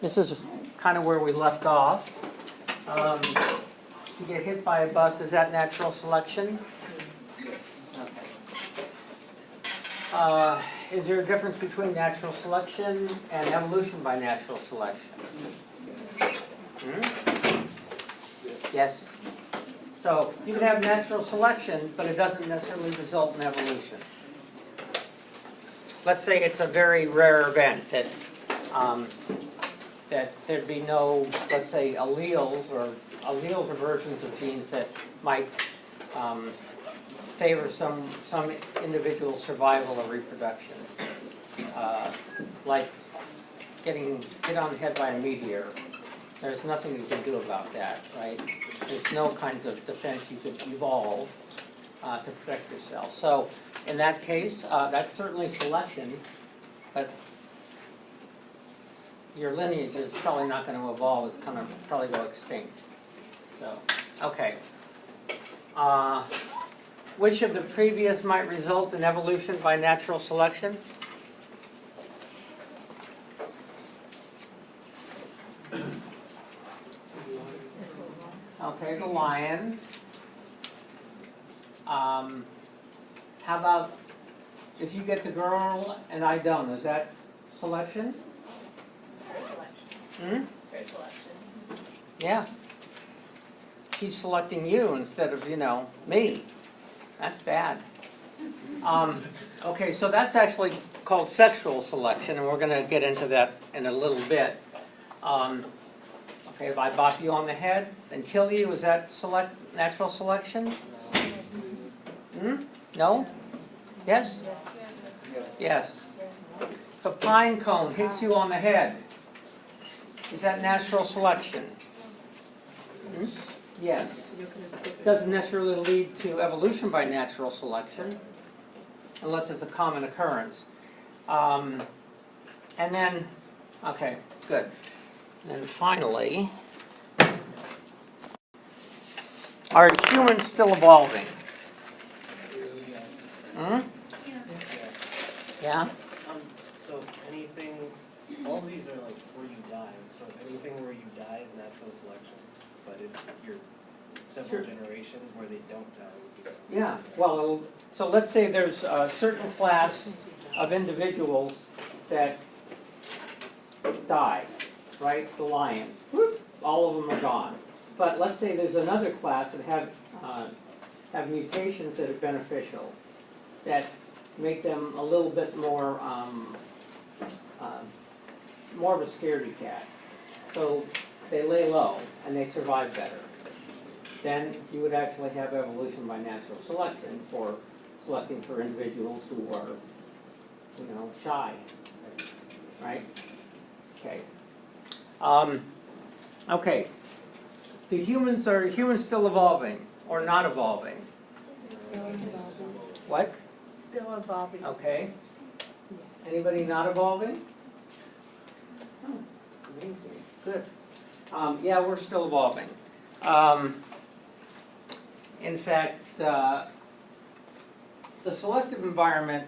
This is kind of where we left off. You get hit by a bus, is that natural selection? Okay. Is there a difference between natural selection and evolution by natural selection? Yes? So you can have natural selection, but it doesn't necessarily result in evolution. Let's say it's a very rare event that there'd be no, let's say, alleles or versions of genes that might favor some individual survival or reproduction. Like getting hit on the head by a meteor. There's nothing you can do about that, right? There's no kinds of defense you could evolve to protect yourself. So in that case, that's certainly selection, but your lineage is probably not going to evolve. It's going to probably go extinct. So, okay. Which of the previous might result in evolution by natural selection? Okay, the lion. How about if you get the girl and I don't? Is that selection? Fair selection. Yeah. She's selecting you instead of, me. That's bad. Okay, so that's actually called sexual selection, and we're going to get into that in a little bit. Okay, if I bop you on the head and kill you, is that natural selection? No? Yes? Yes. If a pine cone hits you on the head, is that natural selection? Yes. Doesn't necessarily lead to evolution by natural selection, unless it's a common occurrence. And then, okay, good. And finally, are humans still evolving? Yeah? So anything, all of these are like where you die. So anything where you die is natural selection. But if you're several generations where they don't die, would be Yeah, well, so let's say there's a certain class of individuals that die, right? The lions. Whoop, all of them are gone. But let's say there's another class that have mutations that are beneficial, that make them a little bit more of a scaredy cat. So they lay low and they survive better. Then you would actually have evolution by natural selection for selecting for individuals who are, shy, right? Okay. Okay. Are humans still evolving or not evolving? Still evolving. What? Still evolving. Okay. Anybody not evolving? Oh, amazing. Good. Yeah, we're still evolving. In fact, the selective environment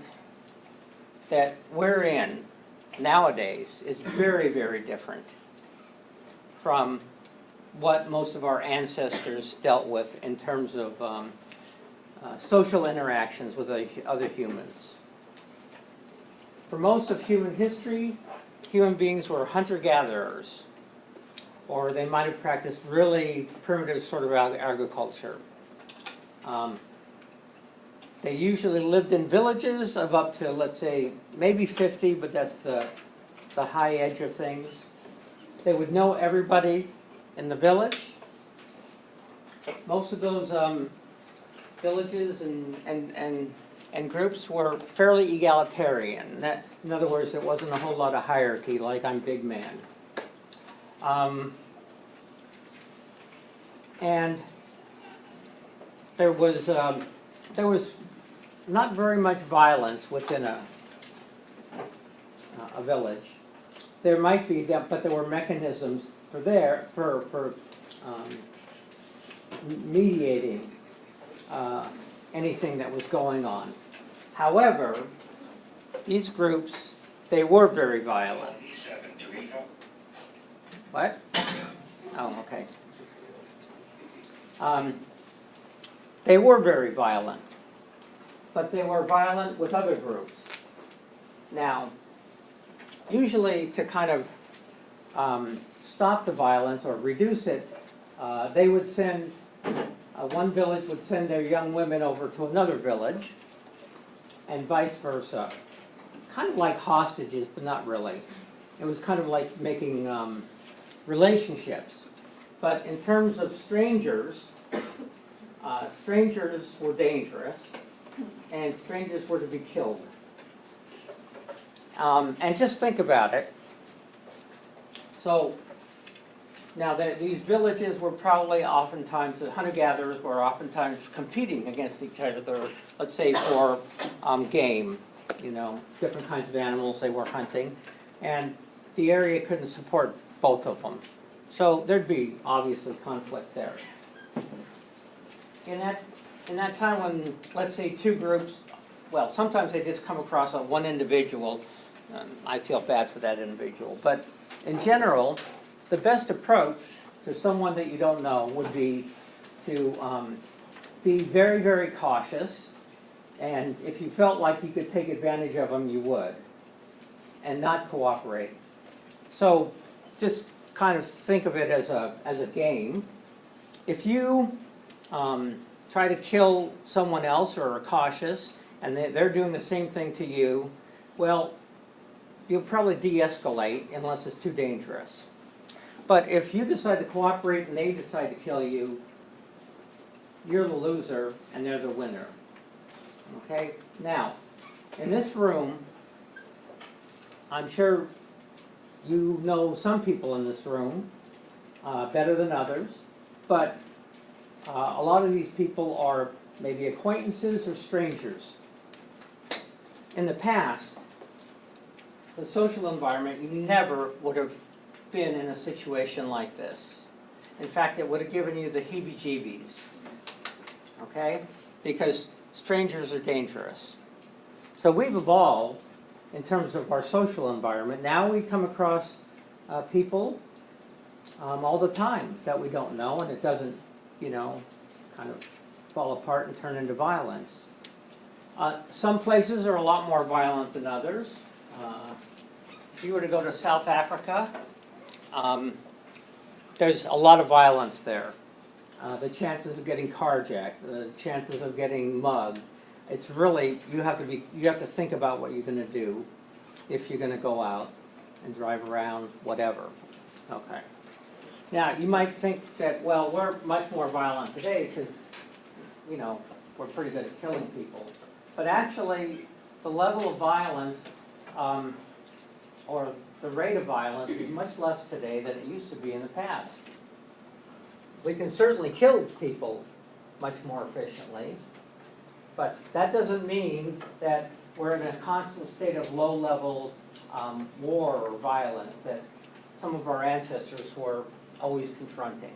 that we're in nowadays is very, very different from what most of our ancestors dealt with in terms of social interactions with other humans. For most of human history, human beings were hunter-gatherers, or they might have practiced really primitive sort of agriculture. They usually lived in villages of up to, let's say, maybe 50, but that's the high edge of things. They would know everybody in the village. Most of those villages and groups were fairly egalitarian. In other words, there wasn't a whole lot of hierarchy, like I'm big man. And there was not very much violence within a village. There might be, but there were mechanisms for mediating anything that was going on. However, these groups, they were very violent. What? Oh, okay. They were very violent, but they were violent with other groups. Now, usually to kind of stop the violence or reduce it, they would send, one village would send their young women over to another village, and vice versa. Kind of like hostages, but not really. It was kind of like making relationships. But in terms of strangers, strangers were dangerous, and strangers were to be killed. And just think about it. So, now these villages were probably oftentimes, the hunter-gatherers were oftentimes competing against each other, let's say for game, different kinds of animals they were hunting. And the area couldn't support both of them. So there'd be obviously conflict there. In that time when, let's say, two groups, well, sometimes they just come across one individual. I feel bad for that individual. But in general, the best approach to someone that you don't know would be to be very, very cautious. And if you felt like you could take advantage of them, you would. And not cooperate. So just kind of think of it as a game. If you try to kill someone else or are cautious, and they're doing the same thing to you, well, you'll probably de-escalate unless it's too dangerous. But if you decide to cooperate and they decide to kill you, you're the loser and they're the winner. Okay? Now, in this room, I'm sure you know some people in this room better than others, but a lot of these people are maybe acquaintances or strangers. In the past, the social environment, you never would have been in a situation like this. In fact, it would have given you the heebie-jeebies, okay? Because strangers are dangerous. So we've evolved in terms of our social environment. Now we come across people all the time that we don't know, and it doesn't, kind of fall apart and turn into violence. Some places are a lot more violent than others. If you were to go to South Africa, there's a lot of violence there. The chances of getting carjacked, the chances of getting mugged. It's really, you have to think about what you're going to do if you're going to go out and drive around, whatever. Okay. Now, you might think that, well, we're much more violent today because, we're pretty good at killing people. But actually, the level of violence, or the rate of violence is much less today than it used to be in the past. We can certainly kill people much more efficiently, but that doesn't mean that we're in a constant state of low-level war or violence that some of our ancestors were always confronting.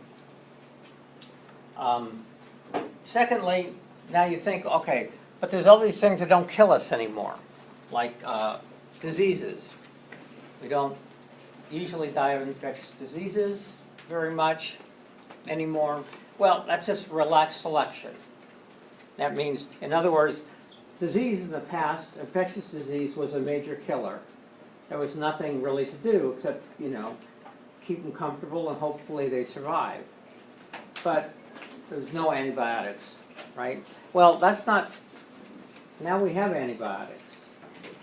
Secondly, now you think, okay, but there's all these things that don't kill us anymore, like diseases. We don't usually die of infectious diseases very much anymore. Well, that's just relaxed selection. That means, in other words, disease in the past, infectious disease was a major killer. There was nothing really to do except, keep them comfortable and hopefully they survive. But there's no antibiotics, right? Well, that's not, now we have antibiotics.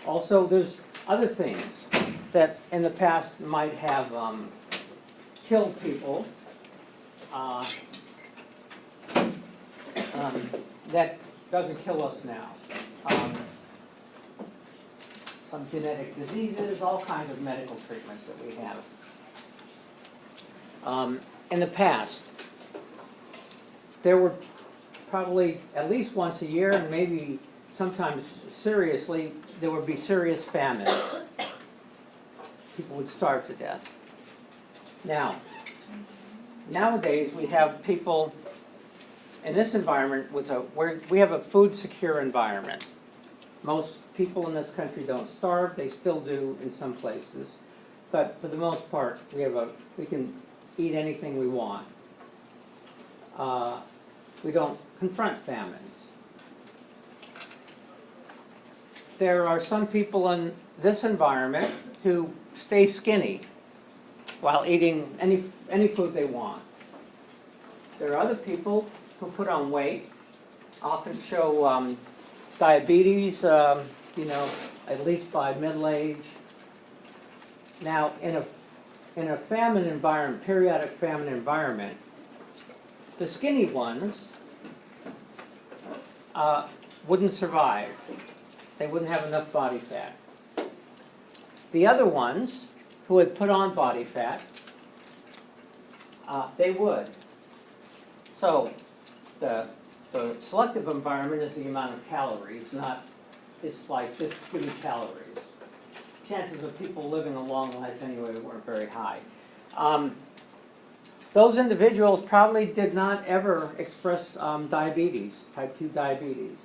Also, there's other things that in the past might have killed people that doesn't kill us now. Some genetic diseases, all kinds of medical treatments that we have. In the past, there were probably at least once a year, and maybe sometimes seriously, there would be serious famines. People would starve to death. Nowadays we have people in this environment we have a food secure environment. Most people in this country don't starve, they still do in some places. but for the most part, we can eat anything we want. We don't confront famines. There are some people in this environment who stay skinny while eating any food they want. There are other people who put on weight, often show diabetes, at least by middle age. Now, in a famine environment, periodic famine environment, the skinny ones wouldn't survive. They wouldn't have enough body fat. The other ones who had put on body fat, they would. So the selective environment is the amount of calories, not it's like just give me calories. Chances of people living a long life anyway weren't very high. Those individuals probably did not ever express diabetes, type 2 diabetes.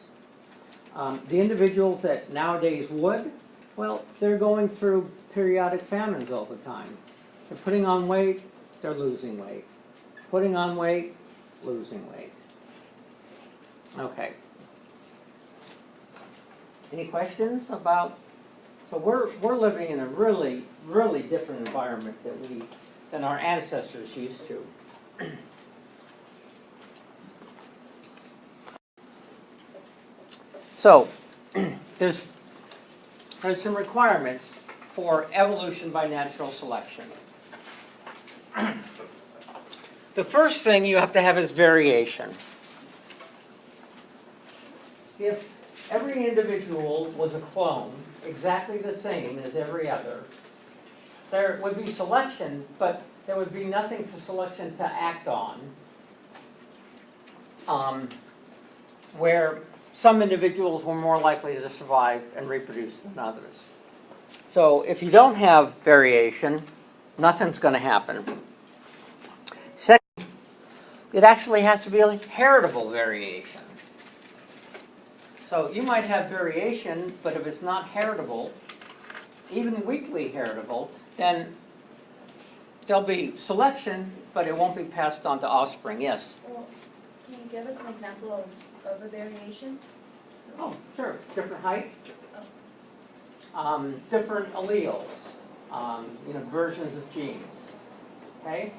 The individuals that nowadays would, well, they're going through periodic famines all the time. They're putting on weight, they're losing weight. Putting on weight, losing weight. Okay. Any questions about? So we're living in a really, really different environment than our ancestors used to. So there's some requirements for evolution by natural selection. The first thing you have to have is variation. If every individual was a clone, exactly the same as every other, there would be selection, but there would be nothing for selection to act on, where some individuals were more likely to survive and reproduce than others. So if you don't have variation, nothing's going to happen. Second, it actually has to be a heritable variation. So you might have variation, but if it's not heritable, even weakly heritable, then there'll be selection, but it won't be passed on to offspring. Yes? Well, can you give us an example of a variation? Oh, sure. Different height, different alleles, versions of genes. Okay?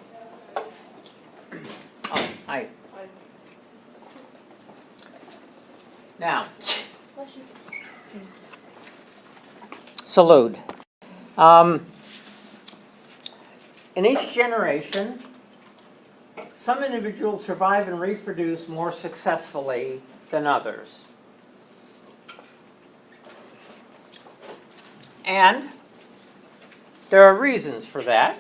Oh, hi. Now, salute. In each generation, some individuals survive and reproduce more successfully than others. And there are reasons for that.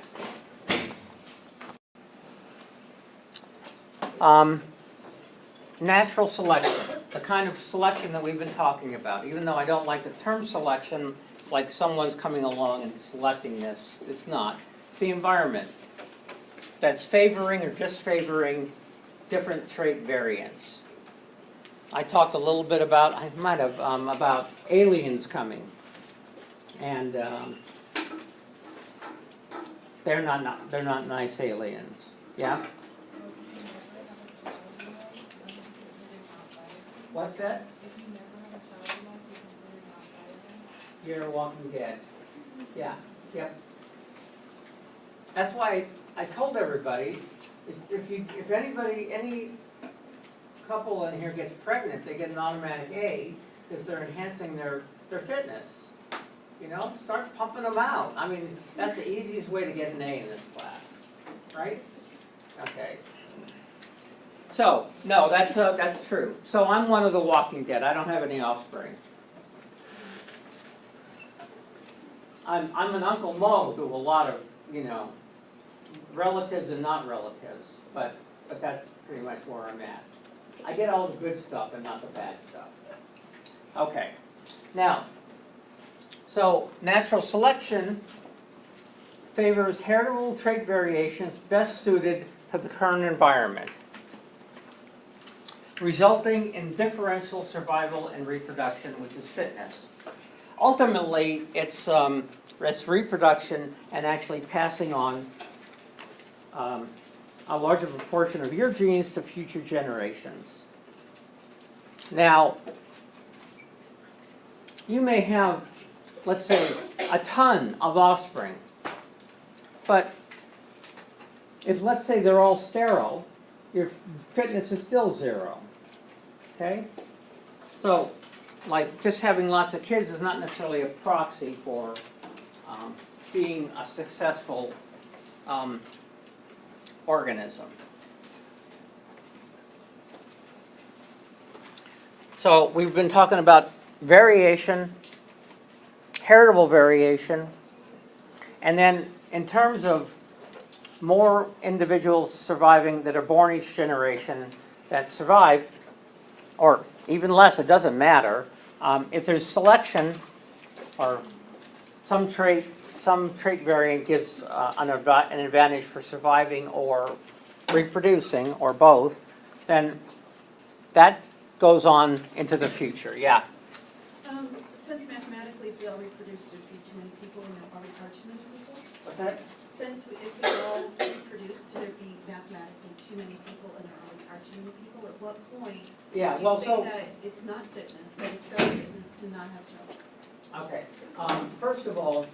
Natural selection, the kind of selection that we've been talking about. Even though I don't like the term selection, like someone's coming along and selecting this, it's not. It's the environment that's favoring or disfavoring different trait variants. I talked a little bit about, about aliens coming. And they're not nice aliens. Yeah? What's that? You're a walking dead. Yeah, yep. That's why I told everybody, if any couple in here gets pregnant, they get an automatic A because they're enhancing their fitness. Start pumping them out. I mean, that's the easiest way to get an A in this class, right? Okay. So, no, that's true. So I'm one of the walking dead. I don't have any offspring. I'm an Uncle Mo to a lot of, relatives and not relatives, but that's pretty much where I'm at. I get all the good stuff and not the bad stuff. Okay. Now, so natural selection favors heritable trait variations best suited to the current environment, resulting in differential survival and reproduction, which is fitness. Ultimately, it's That's reproduction and actually passing on a larger proportion of your genes to future generations. Now, you may have, let's say, a ton of offspring, but if, let's say, they're all sterile, your fitness is still 0. Okay? So, like, just having lots of kids is not necessarily a proxy for being a successful organism. So, we've been talking about variation, heritable variation, and then in terms of more individuals surviving that are born each generation that survive, or even less, it doesn't matter. If there's selection or some trait variant gives an advantage for surviving or reproducing, or both, then that goes on into the future. Yeah. Since mathematically, if we all reproduce, there'd be too many people, and there already are too many people. What's that? Since if we all reproduce, there'd be mathematically too many people, and there already are too many people. At what point Yeah. do you Well, say so that it's not fitness, that it's better fitness to not have children? okay. First of all,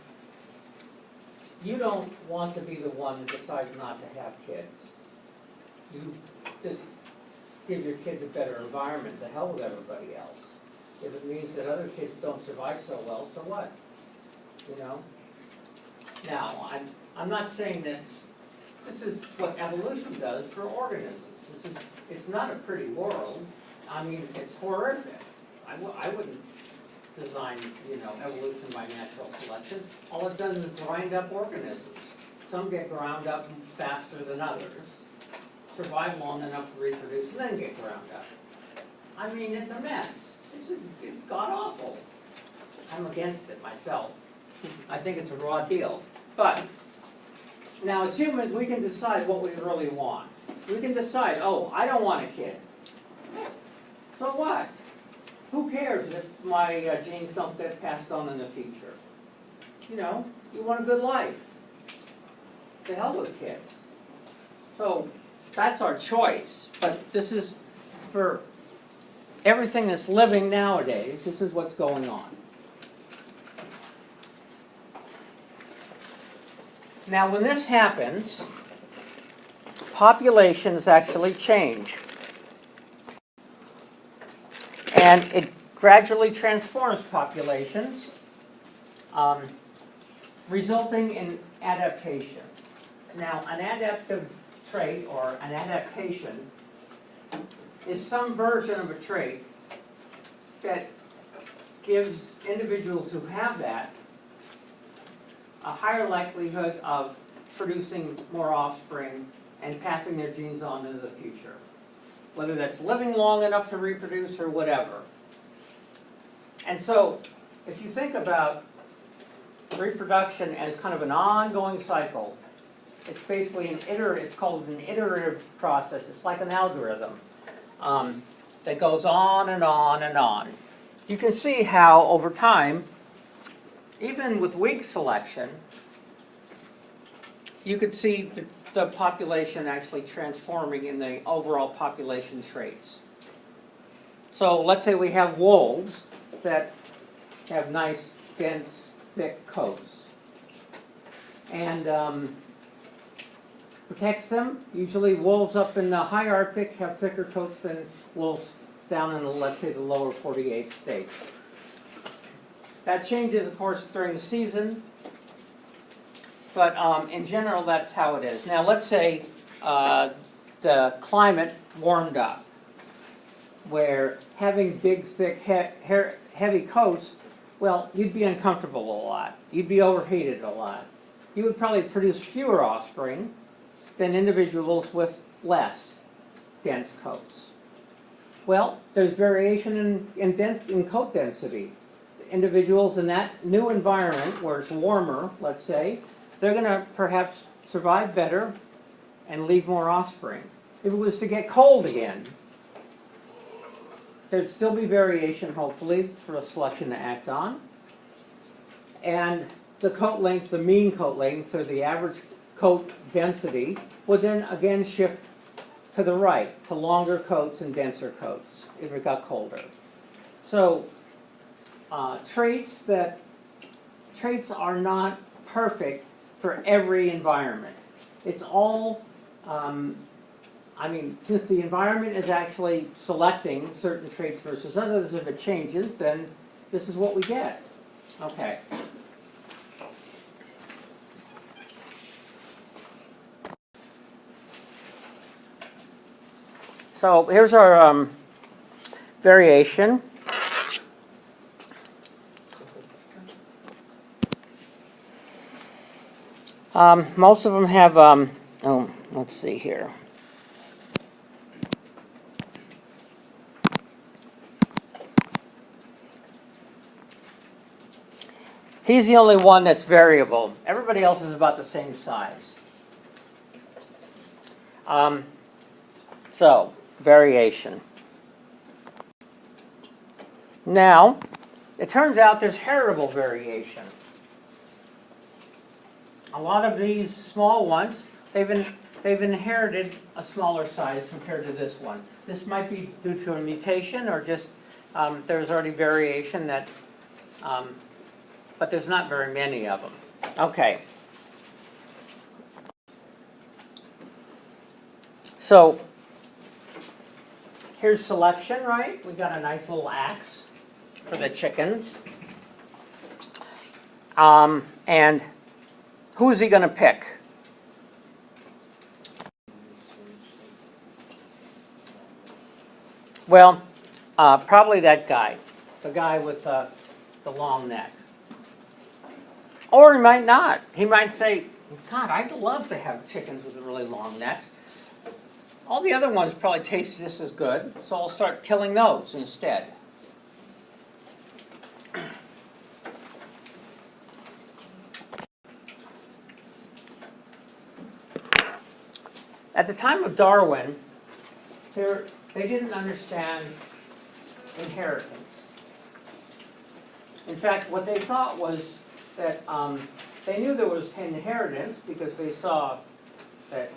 you don't want to be the one that decides not to have kids. You just give your kids a better environment to hell with everybody else. If it means that other kids don't survive so well, so what? You know? Now, I'm not saying that this is what evolution does for organisms. It's not a pretty world. I mean, it's horrific. I wouldn't design, evolution by natural selection. All it does is grind up organisms. Some get ground up faster than others, survive long enough to reproduce, and then get ground up. I mean, it's a mess. It's god-awful. I'm against it myself. I think it's a raw deal. But now, as humans, we can decide what we really want. We can decide, oh, I don't want a kid. So what? Who cares if my genes don't get passed on in the future? You want a good life. To hell with kids. So that's our choice. But this is for everything that's living nowadays. This is what's going on. Now, when this happens, populations actually change. And it gradually transforms populations, resulting in adaptation. Now, an adaptive trait or an adaptation is some version of a trait that gives individuals who have that a higher likelihood of producing more offspring and passing their genes on into the future, whether that's living long enough to reproduce or whatever. And so, if you think about reproduction as kind of an ongoing cycle, it's basically it's called an iterative process. It's like an algorithm that goes on and on and on. You can see how over time, even with weak selection, you could see the population actually transforming in the overall population traits. So let's say we have wolves that have nice, dense, thick coats. And protects them. Usually wolves up in the high Arctic have thicker coats than wolves down in the, let's say, the lower 48 states. That changes, of course, during the season, but in general, that's how it is. Now, let's say the climate warmed up, where having big, thick, heavy coats, well, you'd be uncomfortable a lot. You'd be overheated a lot. You would probably produce fewer offspring than individuals with less dense coats. Well, there's variation in coat density. Individuals in that new environment where it's warmer, let's say, they're going to perhaps survive better and leave more offspring. If it was to get cold again, there'd still be variation, hopefully, for a selection to act on. And the coat length, the mean coat length, or the average coat density, would then again shift to the right, to longer coats and denser coats if it got colder. So traits are not perfect for every environment. It's all, since the environment is actually selecting certain traits versus others, if it changes, then this is what we get. Okay. So here's our variation. Most of them have, let's see here. He's the only one that's variable. Everybody else is about the same size. So, variation. Now, it turns out there's heritable variation. A lot of these small ones, they've inherited a smaller size compared to this one. This might be due to a mutation or just there's already variation that, but there's not very many of them. Okay. So, here's selection, right? We got a nice little axe for the chickens. And who is he going to pick? Well, probably that guy, the guy with the long neck. Or he might not. He might say, God, I'd love to have chickens with really long necks. All the other ones probably taste just as good, so I'll start killing those instead. At the time of Darwin, they didn't understand inheritance. In fact, what they thought was that they knew there was inheritance because they saw that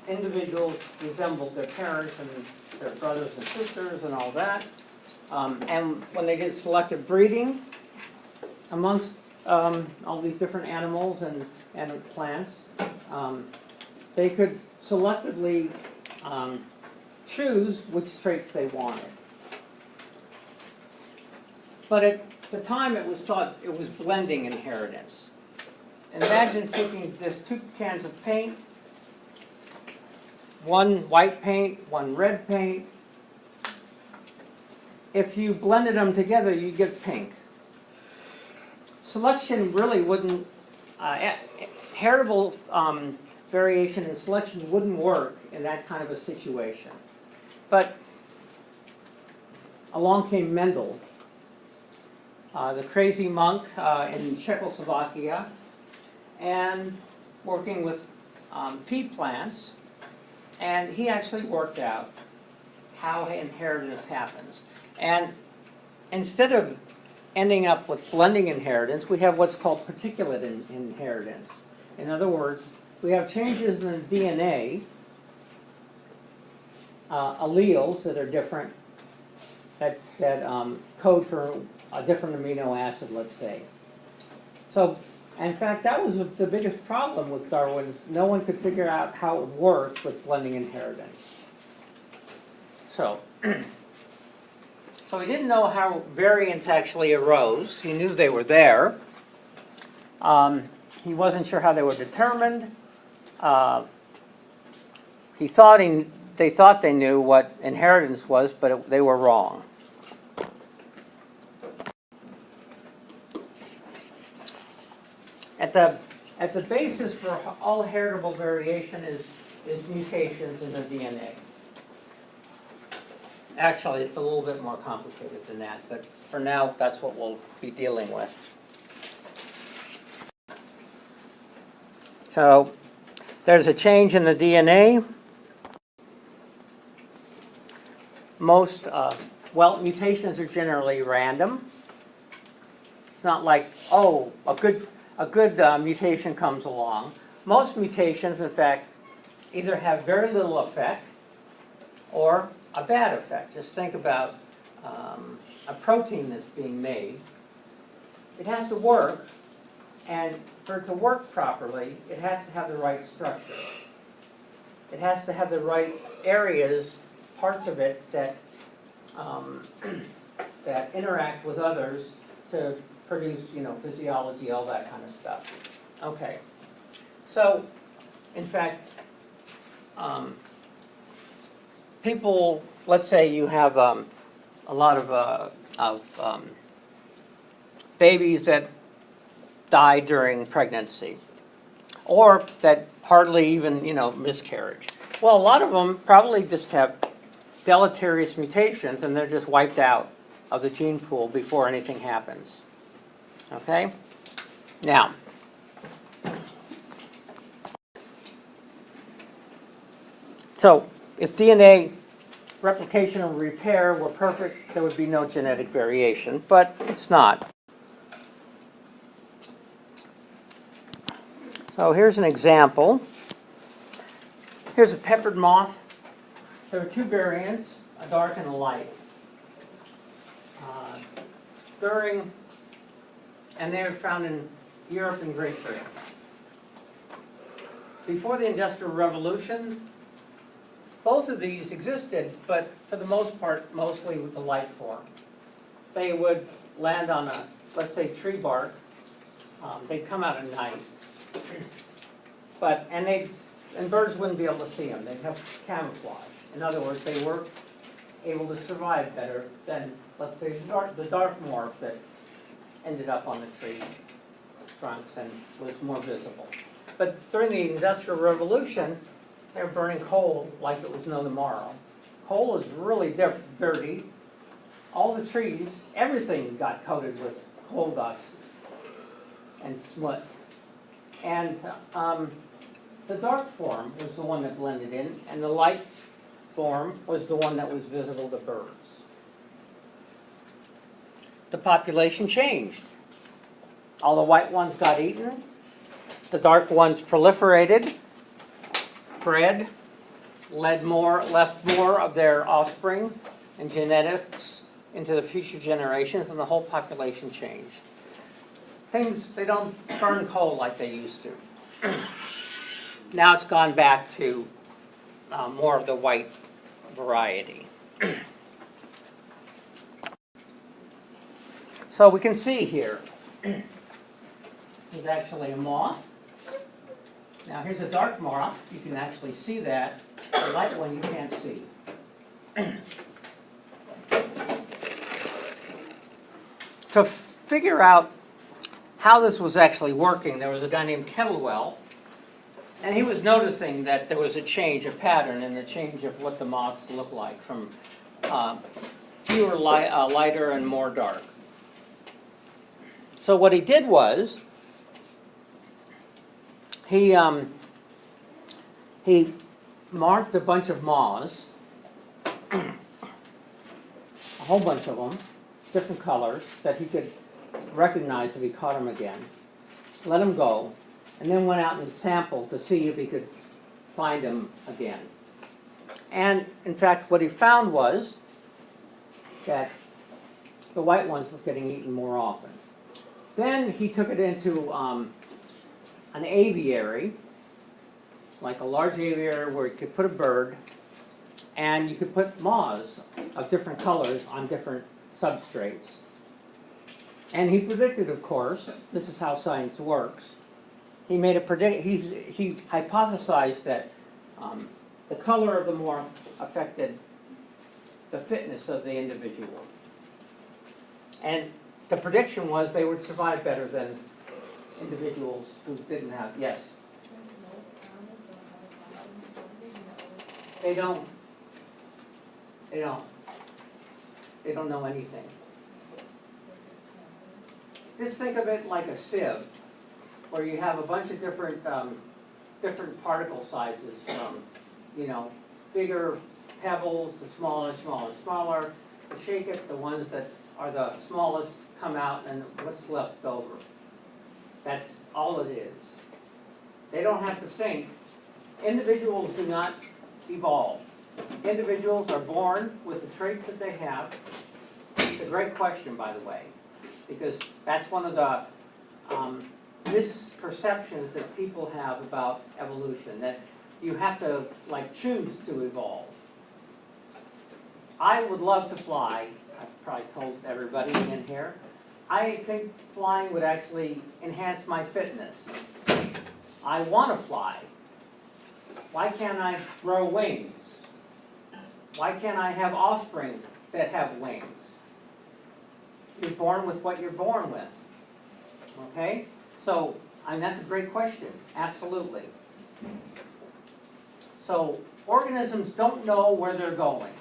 individuals resembled their parents and their brothers and sisters and all that. And when they did selective breeding amongst all these different animals and plants, they could selectively choose which traits they wanted. But at the time it was thought it was blending inheritance. Imagine taking just 2 cans of paint, one white paint, one red paint. If you blended them together, you'd get pink. Selection really wouldn't, heritable variation and selection wouldn't work in that kind of a situation. But along came Mendel, the crazy monk in Czechoslovakia, and working with pea plants, and he actually worked out how inheritance happens. And instead of ending up with blending inheritance, we have what's called particulate inheritance. In other words, we have changes in the DNA, alleles that are different, that code for a different amino acid, let's say. So, in fact, that was the biggest problem with Darwin's. No one could figure out how it worked with blending inheritance. So, so he didn't know how variants actually arose. He knew they were there. He wasn't sure how they were determined. They thought they knew what inheritance was, but they were wrong. At the basis for all heritable variation is mutations in the DNA. Actually, it's a little bit more complicated than that, but for now, that's what we'll be dealing with. So, there's a change in the DNA. Most, mutations are generally random. It's not like, oh, a good mutation comes along. Most mutations, in fact, either have very little effect or a bad effect. Just think about a protein that's being made. It has to work, and for it to work properly, it has to have the right structure. It has to have the right areas, parts of it that that interact with others to produce, physiology, all that kind of stuff. Okay. So, in fact, people, let's say you have a lot of babies that die during pregnancy, or that hardly even, miscarriage. Well, a lot of them probably just have deleterious mutations, and they're just wiped out of the gene pool before anything happens. Okay? Now, so if DNA replication and repair were perfect, there would be no genetic variation, but it's not. So here's an example. Here's a peppered moth. There are two variants, a dark and a light. And they were found in Europe and Great Britain. Before the Industrial Revolution, both of these existed, but for the most part, mostly with the light form. They would land on a, let's say, tree bark. They'd come out at night. And birds wouldn't be able to see them. They'd have camouflage. In other words, they were able to survive better than, let's say, the dark morph that ended up on the tree trunks and was more visible. But during the Industrial Revolution, they were burning coal like it was no tomorrow. Coal is really dirty. All the trees, everything got coated with coal dust and smut. And the dark form was the one that blended in, and the light form was the one that was visible to birds. The population changed. All the white ones got eaten. The dark ones proliferated, bred, left more of their offspring and genetics into the future generations, and the whole population changed. They don't burn coal like they used to. Now it's gone back to more of the white variety. So we can see here, there's actually a moth. Now here's a dark moth. You can actually see that. The light one you can't see. To figure out how this was actually working, there was a guy named Kettlewell, and he was noticing that there was a change, a pattern in the change of what the moths look like from fewer lighter and more dark. So what he did was he marked a bunch of moths, a whole bunch of them, different colors that he could recognize if he caught them again, let them go, and then went out and sampled to see if he could find them again. And in fact, what he found was that the white ones were getting eaten more often. Then he took it into an aviary, like a large aviary where you could put a bird, and you could put moths of different colors on different substrates. And he predicted, of course, this is how science works. He made a he hypothesized that the color of the morph affected the fitness of the individual. And the prediction was they would survive better than individuals who didn't have, yes? They don't know anything. Just think of it like a sieve, where you have a bunch of different particle sizes from, bigger pebbles to smaller. You shake it, the ones that are the smallest come out, and what's left over. That's all it is. They don't have to think. Individuals do not evolve. Individuals are born with the traits that they have. It's a great question, by the way, because that's one of the misperceptions that people have about evolution, that you have to like choose to evolve. I would love to fly. I've probably told everybody in here. I think flying would actually enhance my fitness. I want to fly. Why can't I grow wings? Why can't I have offspring that have wings? You're born with what you're born with. Okay? So, that's a great question. Absolutely. So, organisms don't know where they're going.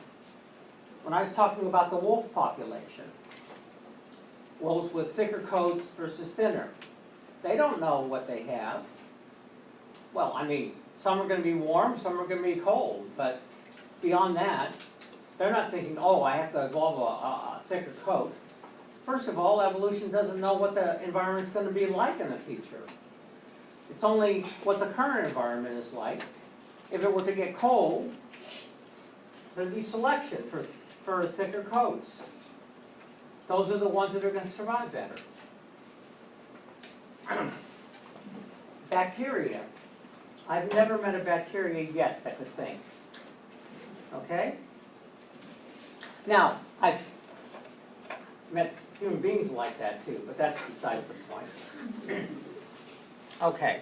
When I was talking about the wolf population, wolves with thicker coats versus thinner, they don't know what they have. Well, I mean, some are going to be warm, some are going to be cold, but beyond that, they're not thinking, oh, I have to evolve a thicker coat. First of all, evolution doesn't know what the environment's going to be like in the future. It's only what the current environment is like. If it were to get cold, there'd be selection for thicker coats. Those are the ones that are going to survive better. Bacteria. I've never met a bacteria yet that could think. Okay? Now, I've met human beings like that too, but that's besides the point. Okay.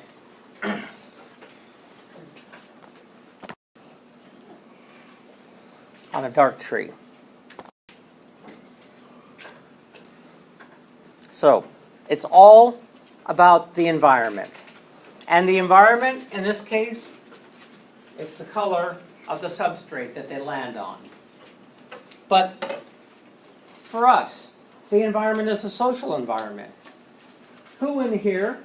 On a dark tree. So, it's all about the environment. And the environment, in this case, it's the color of the substrate that they land on. But for us, the environment is a social environment. Who in here,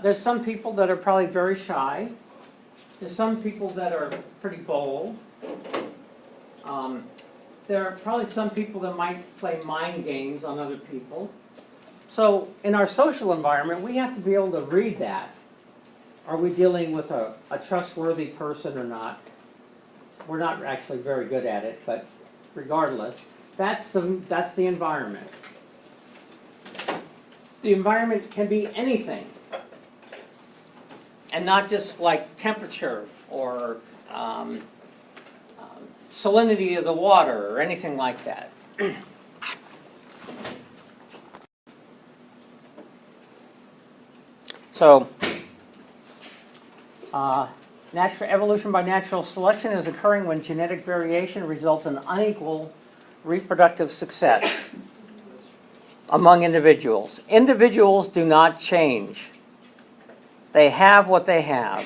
there's some people that are probably very shy. There's some people that are pretty bold. There are probably some people that might play mind games on other people. So in our social environment, we have to be able to read that. Are we dealing with a trustworthy person or not? We're not actually very good at it, but regardless, that's the environment. The environment can be anything, and not just like temperature or salinity of the water or anything like that. So, natural evolution by natural selection is occurring when genetic variation results in unequal reproductive success among individuals. Individuals do not change. They have what they have.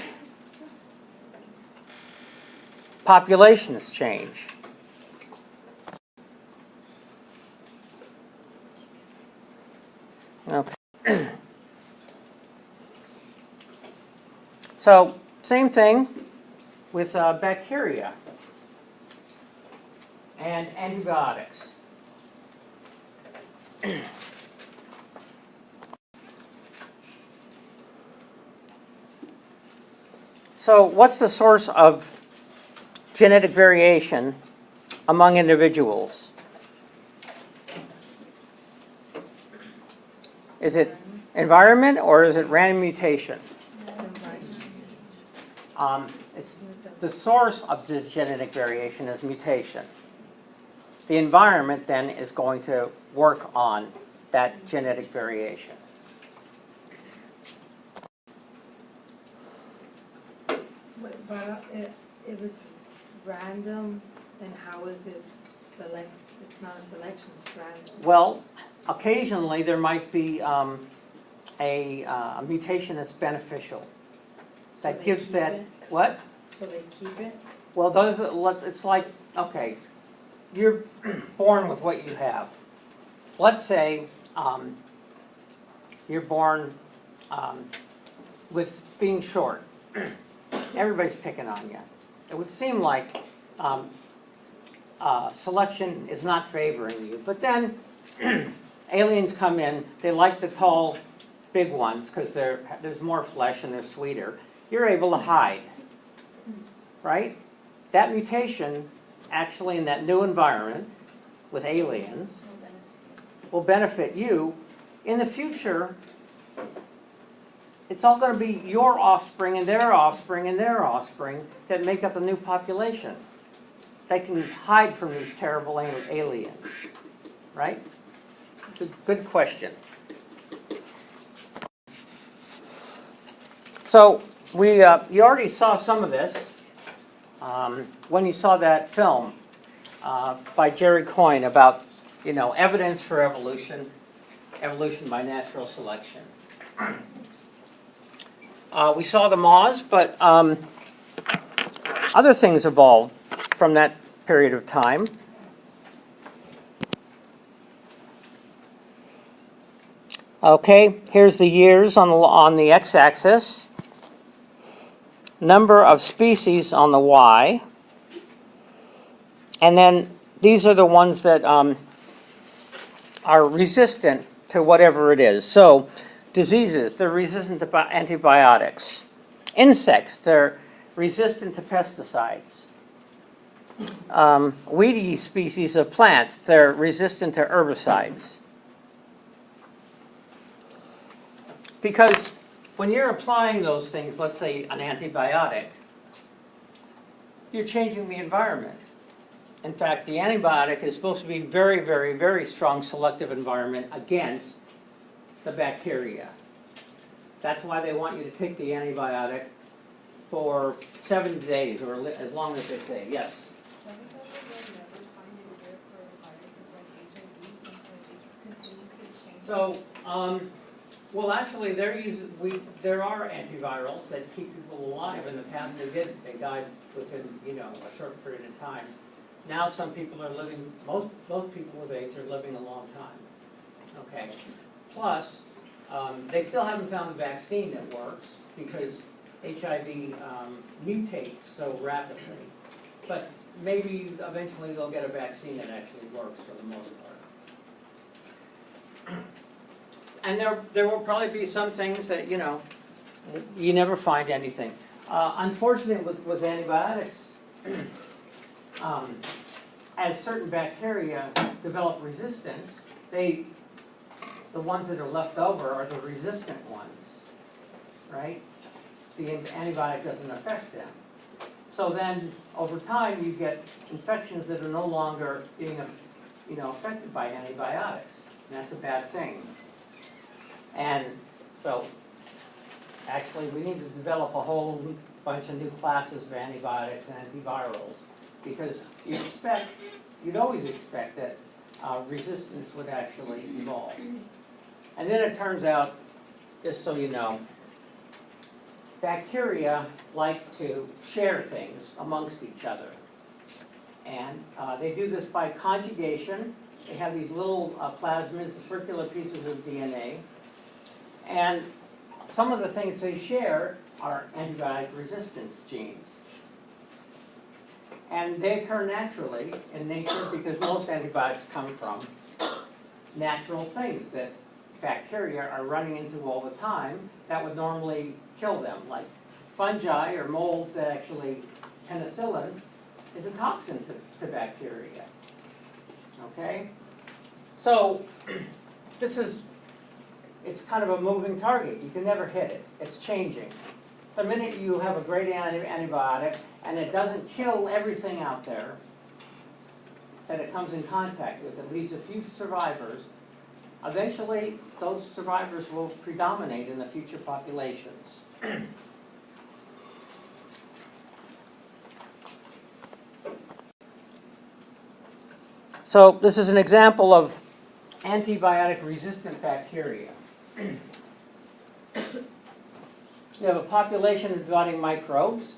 Populations change. Okay. So, same thing with bacteria and antibiotics. So, what's the source of genetic variation among individuals? Is it environment or is it random mutation? It's the source of the genetic variation is mutation. The environment then is going to work on that genetic variation. But if it's random, then how is it select? It's not a selection, it's random. Well, occasionally there might be a mutation that's beneficial. So That they gives keep that, it? what? So they keep it? Well, it's like, okay, you're born with what you have. Let's say you're born with being short. Everybody's picking on you. It would seem like selection is not favoring you. But then aliens come in, they like the tall big ones, because there's more flesh and they're sweeter, you're able to hide, right? That mutation, actually in that new environment with aliens, will benefit you. In the future, it's all going to be your offspring and their offspring and their offspring that make up a new population. They can hide from these terrible aliens, right? Good question. So you already saw some of this when you saw that film by Jerry Coyne about evidence for evolution by natural selection. We saw the moths, but other things evolved from that period of time. Okay, here's the years on the x-axis, number of species on the y, and then these are the ones that are resistant to whatever it is. So diseases, they're resistant to antibiotics. Insects, they're resistant to pesticides. Weedy species of plants, they're resistant to herbicides. Because when you're applying those things, let's say an antibiotic, you're changing the environment. In fact, the antibiotic is supposed to be very, very, very strong selective environment against the bacteria. That's why they want you to take the antibiotic for 70 days or as long as they say. Yes? So, well, actually, there are antivirals that keep people alive. In the past, they didn't. They died within, a short period of time. Now, some people are living. Most people with AIDS are living a long time. Okay. Plus, they still haven't found a vaccine that works because HIV mutates so rapidly. But maybe eventually they'll get a vaccine that actually works for the most part. And there will probably be some things that, you never find anything. Unfortunately, with antibiotics, as certain bacteria develop resistance, the ones that are left over are the resistant ones, right? The antibiotic doesn't affect them. So then, over time, you get infections that are no longer being, affected by antibiotics. And that's a bad thing. And so, actually, we need to develop a whole bunch of new classes of antibiotics and antivirals, because you'd always expect that resistance would actually evolve. And then it turns out, just so you know, bacteria like to share things amongst each other. And they do this by conjugation. They have these little plasmids, circular pieces of DNA. And some of the things they share are antibiotic resistance genes. And they occur naturally in nature because most antibiotics come from natural things that bacteria are running into all the time that would normally kill them, like fungi or molds that actually, penicillin is a toxin to bacteria. Okay? So, it's kind of a moving target. You can never hit it. It's changing. The minute you have a great antibiotic and it doesn't kill everything out there that it comes in contact with, it leaves a few survivors, eventually those survivors will predominate in the future populations. So this is an example of antibiotic-resistant bacteria. You have a population of dividing microbes.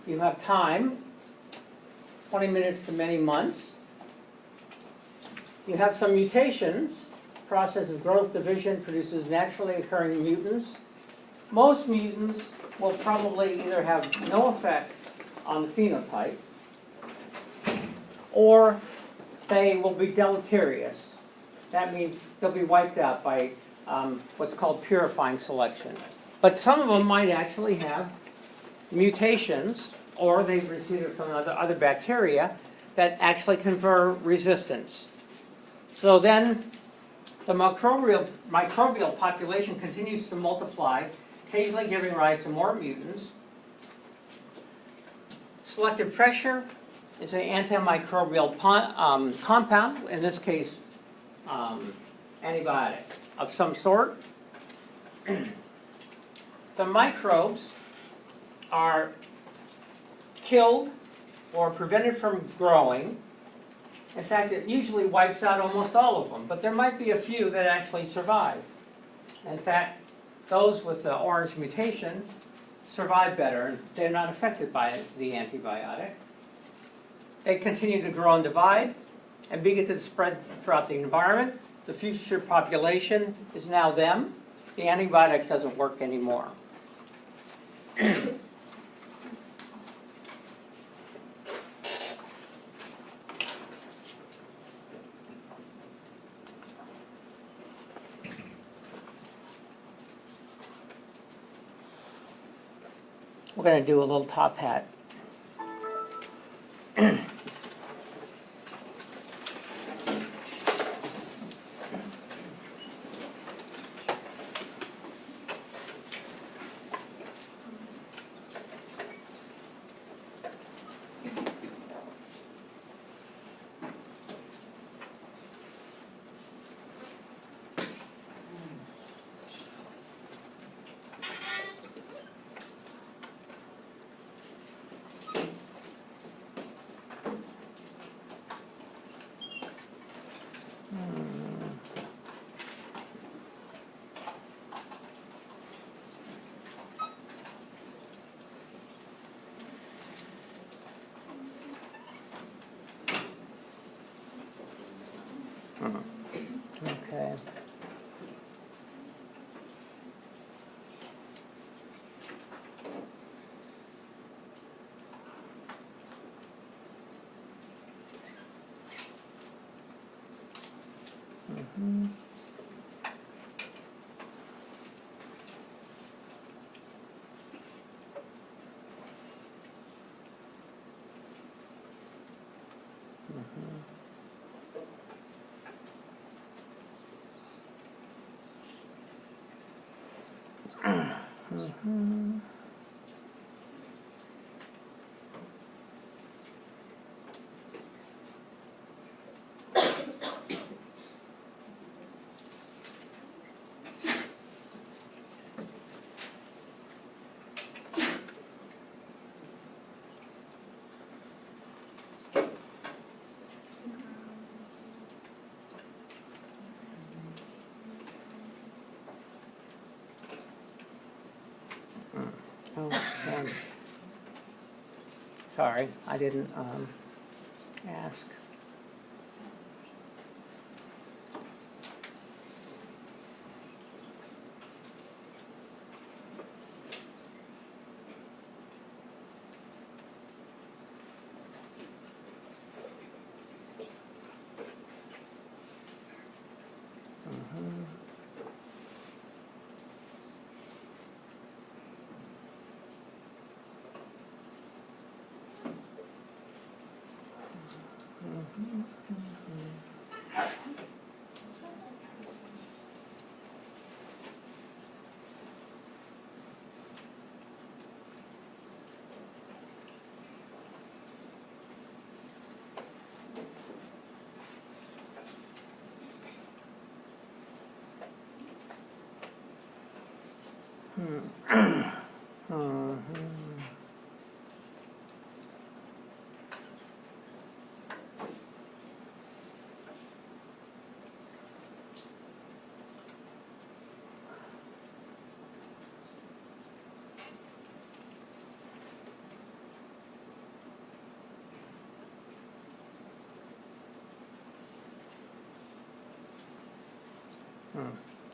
You have time, 20 minutes to many months. You have some mutations. Process of growth division produces naturally occurring mutants. Most mutants will probably either have no effect on the phenotype, or they will be deleterious. That means they'll be wiped out by what's called purifying selection. But some of them might actually have mutations, or they've received it from other bacteria that actually confer resistance. So then the microbial population continues to multiply, occasionally giving rise to more mutants. Selective pressure is an antimicrobial compound, in this case, antibiotic of some sort. The microbes are killed or prevented from growing. In fact, it usually wipes out almost all of them, but there might be a few that actually survive. In fact, those with the orange mutation survive better, and they're not affected by the antibiotic. They continue to grow and divide and begin to spread throughout the environment. The future population is now them. The antibiotic doesn't work anymore. We're going to do a little top hat. Okay. Okay. Sorry, I didn't ask.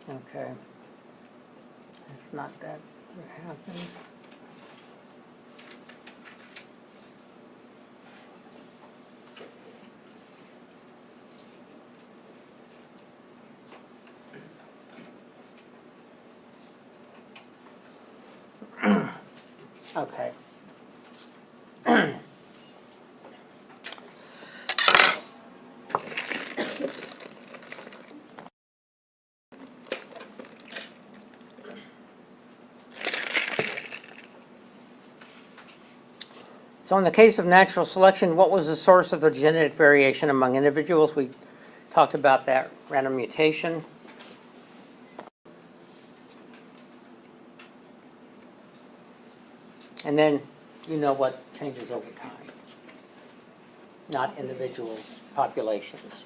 Okay. If not, that would happen. Okay. So in the case of natural selection, what was the source of the genetic variation among individuals? We talked about that, random mutation. And then you know what changes over time, not individual populations.